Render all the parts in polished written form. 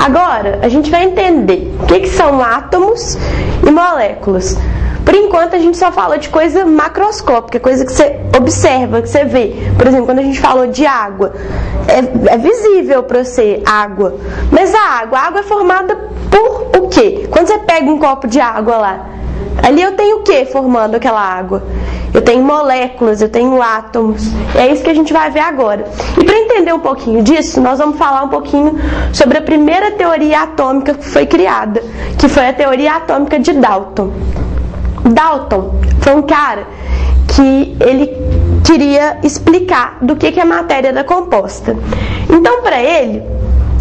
Agora, a gente vai entender o que são átomos e moléculas. Por enquanto, a gente só falou de coisa macroscópica, coisa que você observa, que você vê. Por exemplo, quando a gente falou de água, é visível para você água. Mas a água é formada por o quê? Quando você pega um copo de água lá, ali eu tenho o que formando aquela água? Eu tenho moléculas, eu tenho átomos. É isso que a gente vai ver agora. E para entender um pouquinho disso, nós vamos falar um pouquinho sobre a primeira teoria atômica que foi criada, que foi a teoria atômica de Dalton. Dalton foi um cara que ele queria explicar do que a matéria era composta. Então, para ele,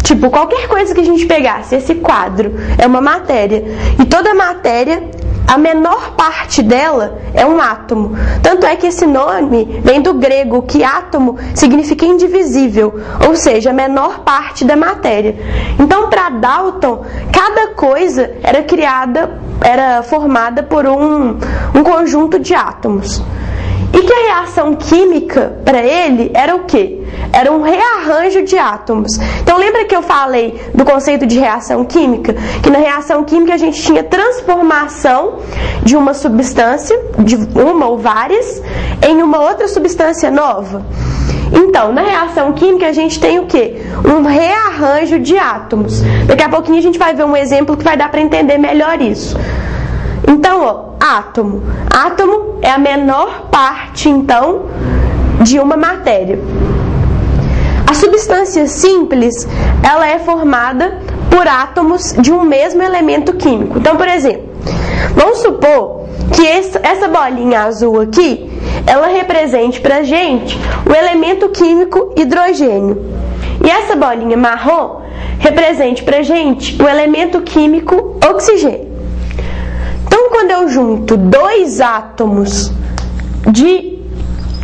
tipo, qualquer coisa que a gente pegasse, esse quadro é uma matéria, e toda matéria, a menor parte dela é um átomo. Tanto é que esse nome vem do grego, que átomo significa indivisível, ou seja, a menor parte da matéria. Então, para Dalton, cada coisa era formada por um conjunto de átomos. E que a reação química, para ele, era o quê? Era um rearranjo de átomos. Então, lembra que eu falei do conceito de reação química? Que na reação química a gente tinha transformação de uma substância, de uma ou várias, em uma outra substância nova. Então, na reação química a gente tem o quê? Um rearranjo de átomos. Daqui a pouquinho a gente vai ver um exemplo que vai dar para entender melhor isso. Então, ó, átomo. Átomo é a menor parte, então, de uma matéria. A substância simples, ela é formada por átomos de um mesmo elemento químico. Então, por exemplo, vamos supor que essa bolinha azul aqui, ela represente pra gente o elemento químico hidrogênio. E essa bolinha marrom represente pra gente o elemento químico oxigênio. Então, quando eu junto dois átomos de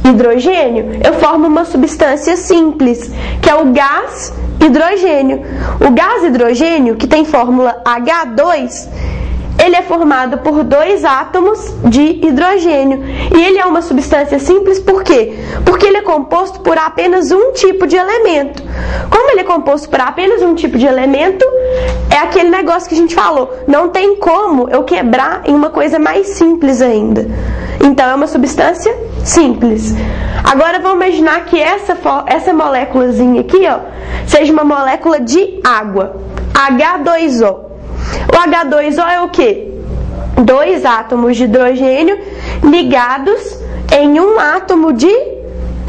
hidrogênio, eu formo uma substância simples, que é o gás hidrogênio. O gás hidrogênio, que tem fórmula H2, ele é formado por dois átomos de hidrogênio. E ele é uma substância simples por quê? Porque ele é composto por apenas um tipo de elemento. Como ele é composto por apenas um tipo de elemento, é aquele negócio que a gente falou. Não tem como eu quebrar em uma coisa mais simples ainda. Então, é uma substância simples. Agora, vamos imaginar que essa moléculazinha aqui, ó, seja uma molécula de água. H2O. O H2O é o quê? Dois átomos de hidrogênio ligados em um átomo de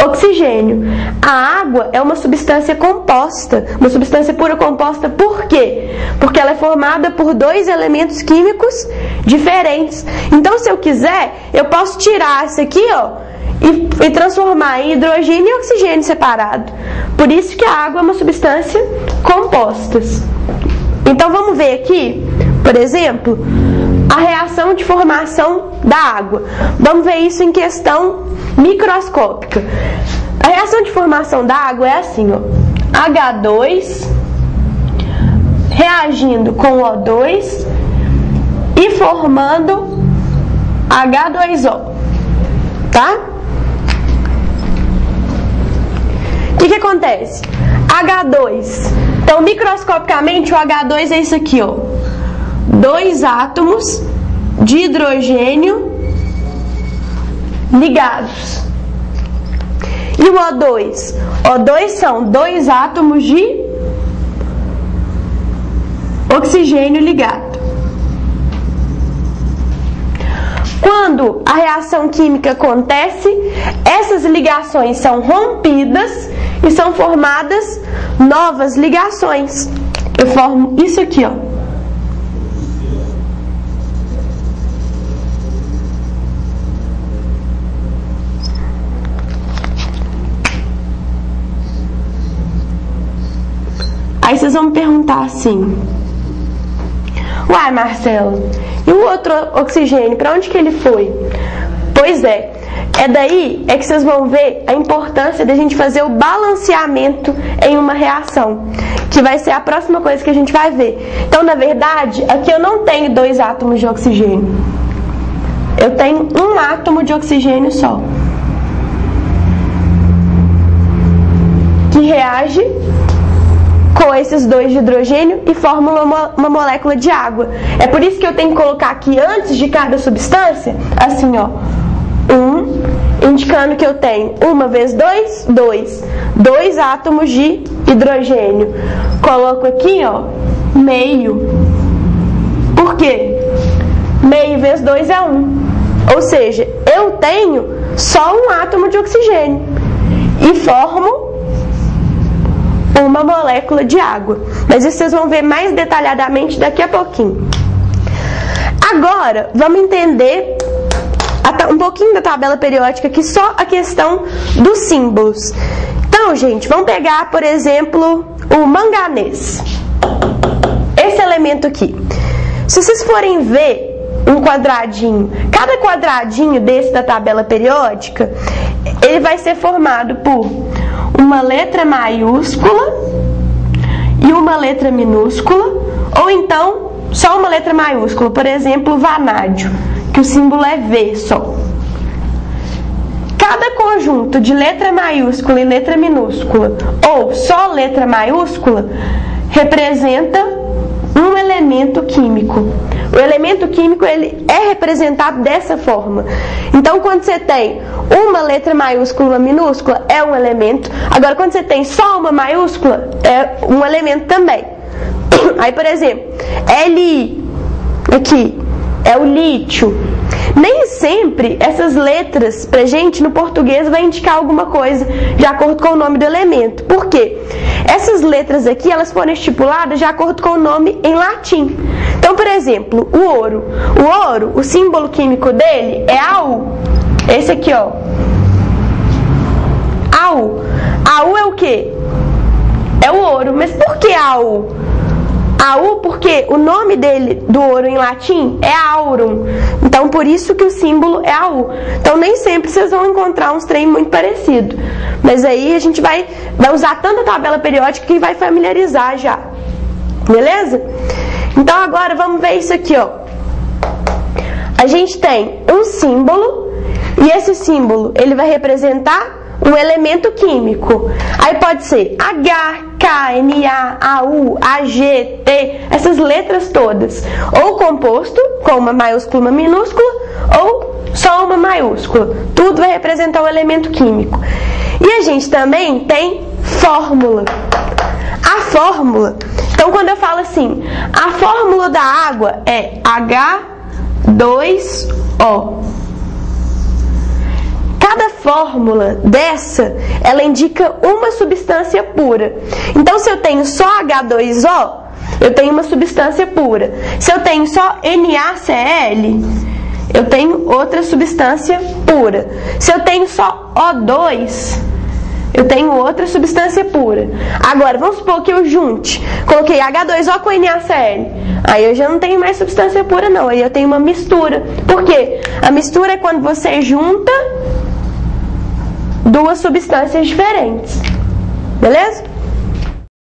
oxigênio. A água é uma substância composta, uma substância pura composta por quê? Porque ela é formada por dois elementos químicos diferentes. Então, se eu quiser, eu posso tirar isso aqui, ó, e transformar em hidrogênio e oxigênio separado. Por isso que a água é uma substância composta. Então, vamos ver aqui, por exemplo, a reação de formação da água. Vamos ver isso em questão microscópica. A reação de formação da água é assim, ó, H2 reagindo com O2 e formando H2O, tá? O que acontece? H2. Então, microscopicamente, o H2 é isso aqui, ó. Dois átomos de hidrogênio ligados. E o O2? O2 são dois átomos de oxigênio ligado. Quando a reação química acontece, essas ligações são rompidas e são formadas novas ligações. Eu formo isso aqui, ó. Aí vocês vão me perguntar assim: uai, Marcelo, e o outro oxigênio, para onde que ele foi? Pois é, daí que vocês vão ver a importância da gente fazer o balanceamento em uma reação, que vai ser a próxima coisa que a gente vai ver. Então, na verdade, aqui eu não tenho dois átomos de oxigênio. Eu tenho um átomo de oxigênio só, que reage com esses dois de hidrogênio e formam uma molécula de água. É por isso que eu tenho que colocar aqui antes de cada substância, assim, ó, 1, indicando que eu tenho 1 vezes 2, 2 átomos de hidrogênio. Coloco aqui, ó, meio. Por quê? Meio vezes 2 é 1. Ou seja, eu tenho só um átomo de oxigênio e formo uma molécula de água. Mas isso vocês vão ver mais detalhadamente daqui a pouquinho. Agora, vamos entender um pouquinho da tabela periódica aqui, só a questão dos símbolos. Então, gente, vamos pegar, por exemplo, o manganês. Esse elemento aqui. Se vocês forem ver um quadradinho, cada quadradinho desse da tabela periódica, ele vai ser formado por uma letra maiúscula e uma letra minúscula, ou então só uma letra maiúscula, por exemplo, vanádio, que o símbolo é V só. Cada conjunto de letra maiúscula e letra minúscula, ou só letra maiúscula, representa um elemento químico. O elemento químico, ele é representado dessa forma. Então, quando você tem uma letra maiúscula e uma minúscula, é um elemento. Agora, quando você tem só uma maiúscula, é um elemento também. Aí, por exemplo, Li, aqui, é o lítio. Nem sempre essas letras, pra gente, no português, vai indicar alguma coisa de acordo com o nome do elemento. Por quê? Essas letras aqui, elas foram estipuladas de acordo com o nome em latim. Então, por exemplo, o ouro. O ouro, o símbolo químico dele é AU. Esse aqui, ó. AU. AU é o quê? É o ouro. Mas por que AU? AU porque o nome dele, do ouro em latim, é aurum. Então, por isso que o símbolo é AU. Então, nem sempre vocês vão encontrar uns trem muito parecidos. Mas aí a gente vai usar tanta tabela periódica que vai familiarizar já. Beleza? Então, agora vamos ver isso aqui, ó. A gente tem um símbolo e esse símbolo, ele vai representar um elemento químico. Aí pode ser H, K, Na, AU, AG, T, essas letras todas. Ou composto, com uma maiúscula e uma minúscula, ou só uma maiúscula. Tudo vai representar um elemento químico. E a gente também tem fórmula. A fórmula, então quando eu falo assim, a fórmula da água é H2O. Cada fórmula dessa, ela indica uma substância pura. Então, se eu tenho só H2O, eu tenho uma substância pura. Se eu tenho só NaCl, eu tenho outra substância pura. Se eu tenho só O2, eu tenho outra substância pura. Agora, vamos supor que eu junte. Coloquei H2O com NaCl. Aí eu já não tenho mais substância pura, não. Aí eu tenho uma mistura. Por quê? A mistura é quando você junta duas substâncias diferentes. Beleza?